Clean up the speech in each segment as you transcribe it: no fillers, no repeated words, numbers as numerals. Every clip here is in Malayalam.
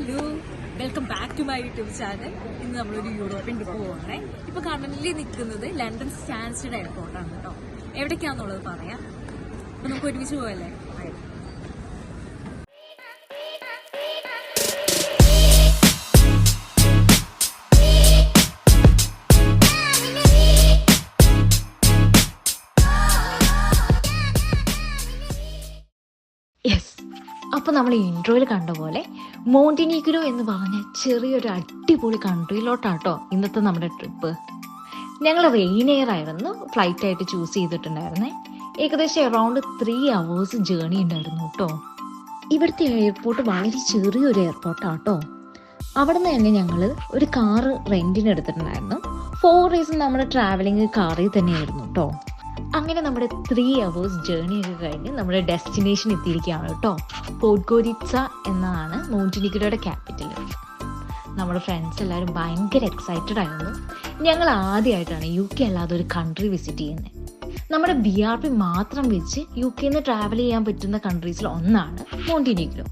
Hello, welcome back to my YouTube channel. ഇന്ന് നമ്മളൊരു യൂറോപ്യൻ ട്രിപ്പ് പോകണേ. ഇപ്പൊ കറന്റ്ലി നിൽക്കുന്നത് ലണ്ടൻ സ്റ്റാൻസ്റ്റഡ് എയർപോർട്ടാണ് കേട്ടോ. എവിടേക്കാന്നുള്ളത് പറയാം. അപ്പൊ നമുക്ക് ഒരുമിച്ച് പോകല്ലേ? യെസ്, അപ്പോൾ നമ്മൾ ഇൻട്രോയിൽ കണ്ട പോലെ മോണ്ടിനീഗ്രോ എന്ന് പറഞ്ഞ ചെറിയൊരു അടിപൊളി കൺട്രിയിലോട്ടാട്ടോ ഇന്നത്തെ നമ്മുടെ ട്രിപ്പ്. ഞങ്ങൾ റെയിനെയർ ആയിരുന്നു ഫ്ലൈറ്റായിട്ട് ചൂസ് ചെയ്തിട്ടുണ്ടായിരുന്നേ. ഏകദേശം അറൗണ്ട് 3 hours ജേർണി ഉണ്ടായിരുന്നു കേട്ടോ. ഇവിടുത്തെ എയർപോർട്ട് വളരെ ചെറിയൊരു എയർപോർട്ടാട്ടോ. അവിടെ നിന്ന് തന്നെ ഞങ്ങൾ ഒരു കാറ് റെൻറ്റിന് എടുത്തിട്ടുണ്ടായിരുന്നു. 4 days നമ്മുടെ ട്രാവലിംഗ് കാറിൽ തന്നെയായിരുന്നു കേട്ടോ. അങ്ങനെ നമ്മുടെ 3 hours ജേർണി ഒക്കെ കഴിഞ്ഞ് നമ്മുടെ ഡെസ്റ്റിനേഷൻ എത്തിയിരിക്കുകയാണ് കേട്ടോ. പോഡ്ഗോരിറ്റ്സ എന്നതാണ് മോണ്ടിനീഗ്രോയുടെ ക്യാപിറ്റൽ. നമ്മുടെ ഫ്രണ്ട്സ് എല്ലാവരും ഭയങ്കര എക്സൈറ്റഡ് ആയിരുന്നു. ഞങ്ങൾ ആദ്യമായിട്ടാണ് UK അല്ലാതെ ഒരു കൺട്രി വിസിറ്റ് ചെയ്യുന്നത്. നമ്മുടെ BRP മാത്രം വെച്ച് UK നിന്ന് ട്രാവൽ ചെയ്യാൻ പറ്റുന്ന കൺട്രീസിൽ ഒന്നാണ് മോണ്ടിനീഗ്രോ.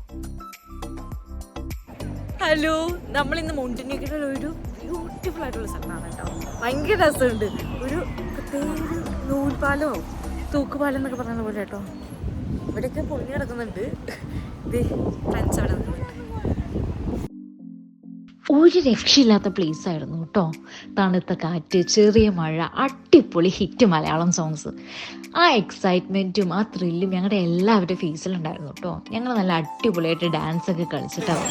ഹലോ, നമ്മൾ ഇന്ന് മോണ്ടിനീഗ്രോയിൽ ഒരു ബ്യൂട്ടിഫുൾ ആയിട്ടുള്ള സ്ഥലത്താണ് കേട്ടോ. ഭയങ്കര രസമുണ്ട്. ഒരു പ്രത്യേക നൂൽപാലോ തൂക്കുപാലം എന്നൊക്കെ പറയുന്ന പോലെ കേട്ടോ. ഇവിടെയൊക്കെ പൊങ്ങി കിടക്കുന്നുണ്ട്. ഫ്രണ്ട്സ് അവിടെ നിൽക്കുന്നുണ്ട്. ഒരു രക്ഷയില്ലാത്ത പ്ലേസ് ആയിരുന്നു കേട്ടോ. തണുത്ത കാറ്റ്, ചെറിയ മഴ, അടിപൊളി ഹിറ്റ് മലയാളം സോങ്സ്. ആ എക്സൈറ്റ്മെൻറ്റും ആ ത്രില്ലും ഞങ്ങളുടെ എല്ലാവരുടെ ഫേസിലുണ്ടായിരുന്നു കേട്ടോ. ഞങ്ങൾ നല്ല അടിപൊളിയായിട്ട് ഡാൻസ് ഒക്കെ കളിച്ചിട്ടാണ്.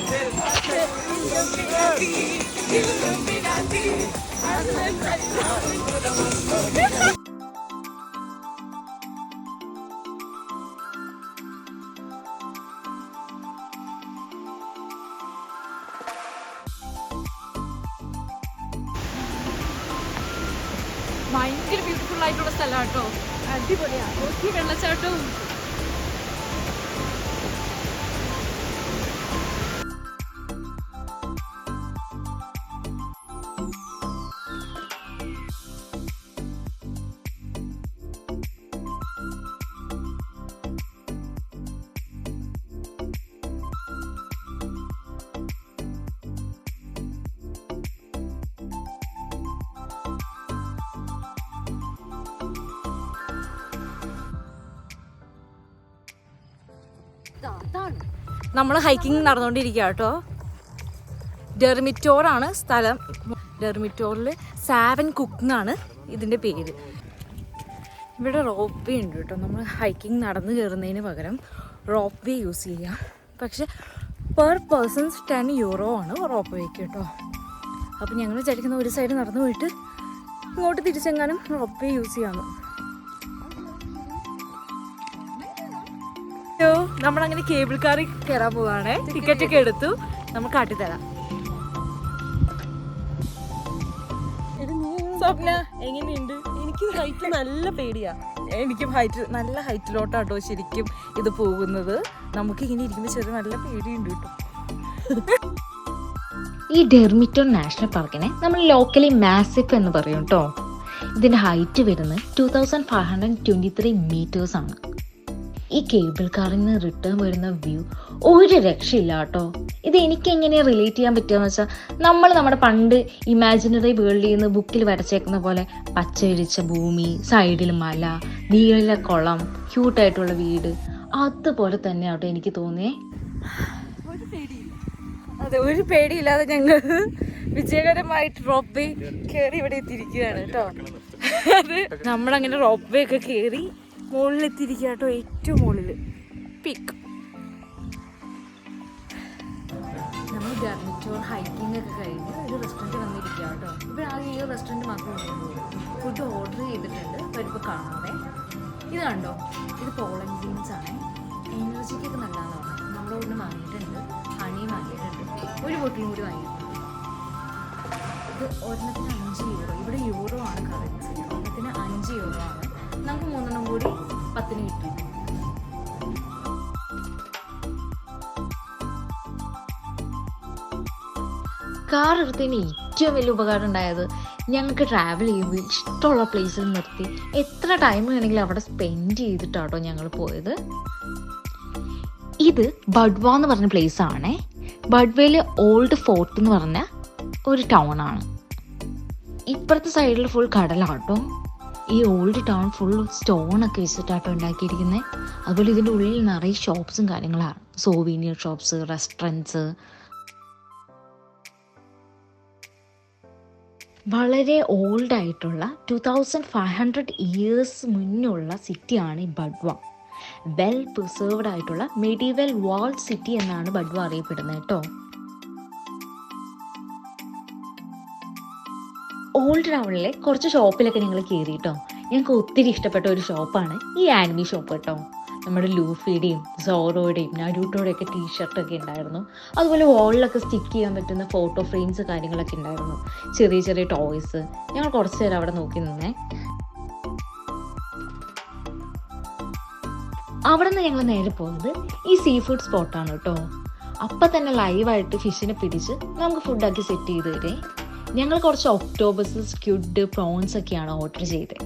ഭയങ്കര ബ്യൂട്ടിഫുൾ ആയിട്ടുള്ള സ്ഥലമാണ് കേട്ടോ. അടിപൊളിയാണ്. നോക്കി വെള്ളച്ചാട്ടവും നമ്മൾ ഹൈക്കിങ് നടന്നുകൊണ്ടിരിക്കുക കേട്ടോ. ഡെർമിറ്റോറാണ് സ്ഥലം. ഡെർമിറ്റോറിൽ സാവൻ കുക്ക് എന്നാണ് ഇതിൻ്റെ പേര്. ഇവിടെ റോപ്പ് വേ ഉണ്ട് കേട്ടോ. നമ്മൾ ഹൈക്കിങ് നടന്നു കയറുന്നതിന് പകരം റോപ്പ് വേ യൂസ് ചെയ്യുക. പക്ഷെ പെർ പേഴ്സൺസ് 10 euro ആണ് റോപ്പ് വേക്ക് കേട്ടോ. അപ്പം ഞങ്ങൾ വിചാരിക്കുന്ന ഒരു സൈഡ് നടന്നു പോയിട്ട് ഇങ്ങോട്ട് തിരിച്ചെങ്ങാനും റോപ്പ് വേ യൂസ് ചെയ്യാമെന്ന്. നമ്മളങ്ങനെ കേബിൾ കാറിൽ കയറാൻ പോവാണ്. ടിക്കറ്റ് ഒക്കെ എടുത്തു. നമ്മൾ കാട്ടിത്തരാം. സ്വപ്ന എങ്ങനെയുണ്ട്? എനിക്ക് ഹൈറ്റ് നല്ല പേടിയാ. എനിക്കും നല്ല ഹൈറ്റിലോട്ടാട്ടോ ശരിക്കും ഇത് പോകുന്നത്. നമുക്ക് ഇങ്ങനെ ഇരിക്കുമ്പോൾ ചെറിയ നല്ല പേടിയുണ്ട് കേട്ടോ. ഈ ഡെർമിറ്റോർ നാഷണൽ പാർക്കിനെ നമ്മൾ ലോക്കലി മാസിഫ് എന്ന് പറയും കേട്ടോ. ഇതിൻ്റെ ഹൈറ്റ് വരുന്നത് 2523 meters ആണ്. ഈ കേബിൾ കാറിൽ നിന്ന് റിട്ടേൺ വരുന്ന വ്യൂ ഒരു രക്ഷയില്ല കേട്ടോ. ഇത് എനിക്ക് എങ്ങനെ റിലേറ്റ് ചെയ്യാൻ പറ്റുകയെന്ന് വെച്ചാൽ, നമ്മൾ നമ്മുടെ പണ്ട് ഇമാജിനറി വേൾഡിൽ നിന്ന് ബുക്കിൽ വരച്ചേക്കുന്ന പോലെ പച്ച വിരിച്ച ഭൂമി, സൈഡിൽ മല, നീല കുളം, ക്യൂട്ടായിട്ടുള്ള വീട്, അതുപോലെ തന്നെ ആട്ടോ എനിക്ക് തോന്നിയേ. അതെ, ഒരു പേടിയില്ലാതെ ഞങ്ങൾ വിജയകരമായിട്ട് റോപ്പ് വേ കയറി ഇവിടെ എത്തിയിരിക്കുകയാണ് കേട്ടോ. അത് നമ്മളങ്ങനെ റോപ്പ് വേ ഒക്കെ കയറി മുകളിലെത്തിയിരിക്കുക കേട്ടോ. ഏറ്റവും മുകളിൽ പീക്ക്. നമ്മൾ ഡെർമിറ്റോർ ഹൈക്കിംഗ് ഒക്കെ കഴിഞ്ഞ് ഒരു റെസ്റ്റോറൻറ്റ് വന്നിരിക്കുക കേട്ടോ. ഇപ്പോൾ ആദ്യം ഈ റെസ്റ്റോറൻറ്റ് മാത്രമേ ഫുഡ് ഓർഡർ ചെയ്തിട്ടുണ്ട്. അപ്പോൾ ഇപ്പോൾ കാണാവേ. ഇത് കണ്ടോ, ഇത് പോളൻ ബീൻസ് ആണ്. എനർജിക്കൊക്കെ നല്ലതാണ് പറഞ്ഞത്. നമ്മളോട് വാങ്ങിയിട്ടുണ്ട്, ഹണിയും വാങ്ങിയിട്ടുണ്ട്, ഒരു ബോട്ടിലും കൂടി വാങ്ങിയിട്ടുണ്ട്. ഇത് ഒരെണ്ണത്തിന് 5 euro. ഇവിടെ യൂറോ ആണ് കറൻസി. ഒരെണ്ണത്തിന് 5 euro ആണ്. നമുക്ക് 3 കൂടി 10 കിട്ടും. കാർ എടുത്തതിന് ഏറ്റവും വലിയ ഉപകാരം ഉണ്ടായത്, ഞങ്ങൾക്ക് ട്രാവൽ ചെയ്യുമ്പോൾ ഇഷ്ടമുള്ള പ്ലേസിൽ നിർത്തി എത്ര ടൈം വേണമെങ്കിലും അവിടെ സ്പെൻഡ് ചെയ്തിട്ടാട്ടോ ഞങ്ങൾ പോയത്. ഇത് ബഡ്വ എന്ന് പറഞ്ഞ പ്ലേസ് ആണേ. ബഡ്വേയിൽ ഓൾഡ് ഫോർട്ട് എന്ന് പറഞ്ഞ ഒരു ടൗൺ ആണ്. ഇപ്പുറത്തെ സൈഡിൽ ഫുൾ കടലാട്ടോ. ഈ ഓൾഡ് ടൗൺ ഫുൾ സ്റ്റോണൊക്കെ വെച്ചിട്ടാട്ടോ ഉണ്ടാക്കിയിരിക്കുന്നത്. അതുപോലെ ഇതിൻ്റെ ഉള്ളിൽ നിറയെ ഷോപ്സും കാര്യങ്ങളാണ്, സോവീനിയർ ഷോപ്സ്, റെസ്റ്റോറൻറ്റ്സ്. വളരെ ഓൾഡ് ആയിട്ടുള്ള 2500 ഇയേഴ്സ് മുന്നുള്ള സിറ്റിയാണ് ഈ ബഡ്വ. വെൽ പ്രിസർവ്ഡ് ആയിട്ടുള്ള മെഡീവൽ വാൾ സിറ്റി എന്നാണ് ബഡ്വ അറിയപ്പെടുന്നത് കേട്ടോ. ഓൾഡ് ടൗണിലെ കുറച്ച് ഷോപ്പിലൊക്കെ ഞങ്ങൾ കയറി കേട്ടോ. ഞങ്ങൾക്ക് ഒത്തിരി ഇഷ്ടപ്പെട്ട ഒരു ഷോപ്പാണ് ഈ ആനിമി ഷോപ്പ് കേട്ടോ. നമ്മുടെ ലൂഫിയുടെയും സോറോയുടെയും നരൂട്ടോയുടെയൊക്കെ ടീഷർട്ടൊക്കെ ഉണ്ടായിരുന്നു. അതുപോലെ വാളിലൊക്കെ സ്റ്റിക്ക് ചെയ്യാൻ പറ്റുന്ന ഫോട്ടോ ഫ്രെയിംസ് കാര്യങ്ങളൊക്കെ ഉണ്ടായിരുന്നു. ചെറിയ ചെറിയ ടോയ്സ്. ഞങ്ങൾ കുറച്ച് നേരം അവിടെ നോക്കി നിന്നേ. അവിടെ നിന്ന് ഞങ്ങൾ നേരെ പോകുന്നത് ഈ സീ ഫുഡ് സ്പോട്ടാണ് കേട്ടോ. അപ്പം തന്നെ ലൈവായിട്ട് ഫിഷിനെ പിടിച്ച് നമുക്ക് ഫുഡാക്കി സെറ്റ് ചെയ്ത് തരേ. ഞങ്ങൾ കുറച്ച് ഒക്ടോബസ്, സ്ക്വിഡ്, പ്രോൺസ് ഒക്കെയാണ് ഓർഡർ ചെയ്തത്.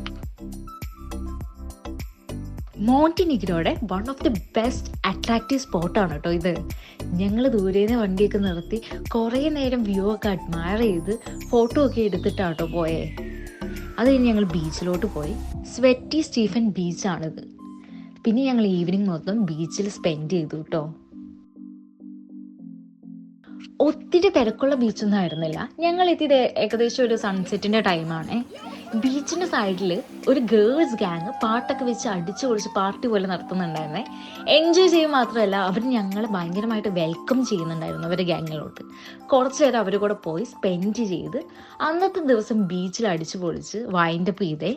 മോണ്ടിനിഗ്രോയുടെ one of the best attractive സ്പോട്ടാണ് കേട്ടോ ഇത്. ഞങ്ങൾ ദൂരേന്ന് വണ്ടിയൊക്കെ നിർത്തി കുറേ നേരം വ്യൂ ഒക്കെ അഡ്മയർ ചെയ്ത് ഫോട്ടോ ഒക്കെ എടുത്തിട്ടാണ് കേട്ടോ പോയേ. അത് കഴിഞ്ഞ് ഞങ്ങൾ ബീച്ചിലോട്ട് പോയി. Sweaty Stephen ബീച്ചാണിത്. പിന്നെ ഞങ്ങൾ ഈവനിങ് മൊത്തം ബീച്ചിൽ സ്പെൻഡ് ചെയ്തു കേട്ടോ. ഒത്തിരി തിരക്കുള്ള ബീച്ചൊന്നും ആയിരുന്നില്ല. ഞങ്ങൾ എത്തിയത് ഏകദേശം ഒരു സൺസെറ്റിൻ്റെ ടൈമാണ്. ബീച്ചിൻ്റെ സൈഡിൽ ഒരു ഗേൾസ് ഗ്യാങ് പാട്ടൊക്കെ വെച്ച് അടിച്ചു പൊളിച്ച് പാർട്ടി പോലെ നടത്തുന്നുണ്ടായിരുന്നേ. എൻജോയ് ചെയ്യുക മാത്രമല്ല, അവർ ഞങ്ങളെ ഭയങ്കരമായിട്ട് വെൽക്കം ചെയ്യുന്നുണ്ടായിരുന്നു അവരുടെ ഗ്യാങ്ങിലോട്ട്. കുറച്ച് നേരം അവരുടെ കൂടെ പോയി സ്പെൻഡ് ചെയ്ത് അന്നത്തെ ദിവസം ബീച്ചിൽ അടിച്ചു പൊളിച്ച് വൈൻഡപ്പ് ചെയ്തേ.